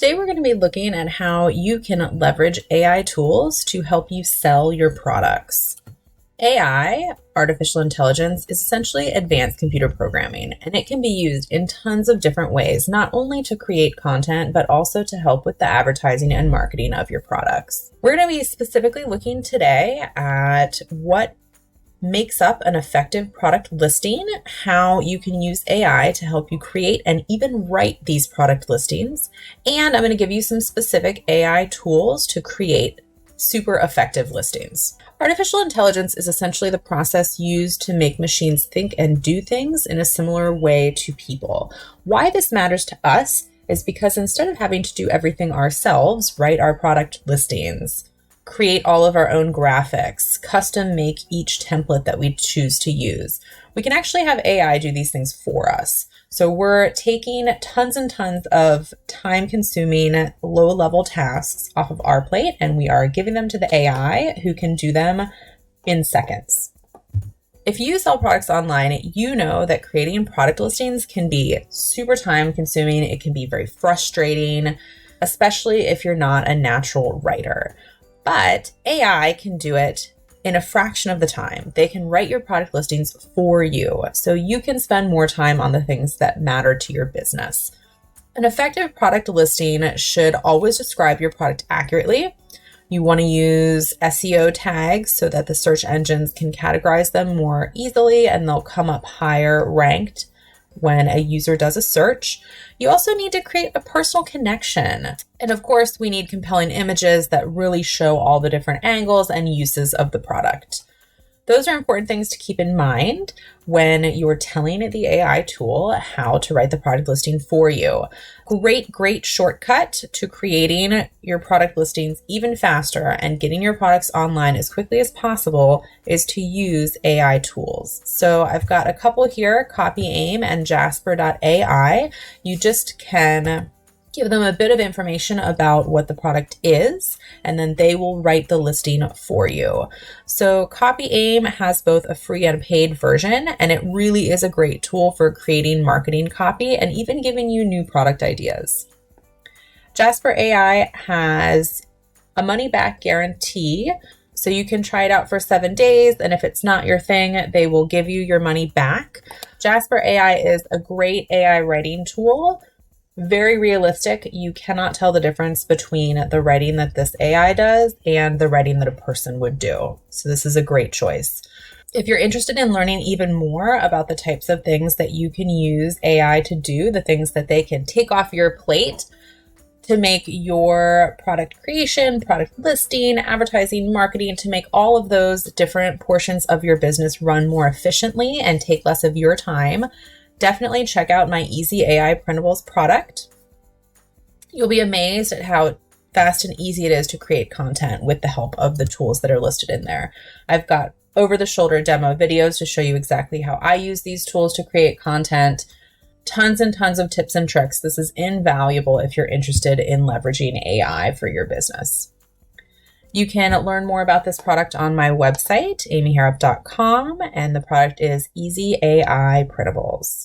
today we're going to be looking at how you can leverage AI tools to help you sell your products. AI, artificial intelligence, is essentially advanced computer programming, and it can be used in tons of different ways, not only to create content, but also to help with the advertising and marketing of your products. We're going to be specifically looking today at what makes up an effective product listing, how you can use AI to help you create and even write these product listings, and I'm going to give you some specific AI tools to create super effective listings. Artificial intelligence is essentially the process used to make machines think and do things in a similar way to people. Why this matters to us is because instead of having to do everything ourselves, write our product listings, create all of our own graphics, custom make each template that we choose to use, we can actually have AI do these things for us. So we're taking tons and tons of time-consuming, low-level tasks off of our plate, and we are giving them to the AI who can do them in seconds. If you sell products online, you know that creating product listings can be super time-consuming. It can be very frustrating, especially if you're not a natural writer. But AI can do it in a fraction of the time. They can write your product listings for you, so you can spend more time on the things that matter to your business. An effective product listing should always describe your product accurately. You want to use SEO tags so that the search engines can categorize them more easily and they'll come up higher ranked when a user does a search. You also need to create a personal connection. And of course, we need compelling images that really show all the different angles and uses of the product. Those are important things to keep in mind when you're telling the AI tool how to write the product listing for you. Great shortcut to creating your product listings even faster and getting your products online as quickly as possible is to use AI tools. So I've got a couple here, CopyAim and Jasper.ai. You just can give them a bit of information about what the product is, and then they will write the listing for you. So CopyAim has both a free and paid version, and it really is a great tool for creating marketing copy and even giving you new product ideas. Jasper AI has a money-back guarantee, so you can try it out for 7 days, and if it's not your thing, they will give you your money back. Jasper AI is a great AI writing tool. Very realistic. You cannot tell the difference between the writing that this AI does and the writing that a person would do. So this is a great choice. If you're interested in learning even more about the types of things that you can use AI to do, the things that they can take off your plate to make your product creation, product listing, advertising, marketing, to make all of those different portions of your business run more efficiently and take less of your time, definitely check out my Easy AI Printables product. You'll be amazed at how fast and easy it is to create content with the help of the tools that are listed in there. I've got over-the-shoulder demo videos to show you exactly how I use these tools to create content. Tons and tons of tips and tricks. This is invaluable if you're interested in leveraging AI for your business. You can learn more about this product on my website, amyharrop.com, and the product is Easy AI Printables.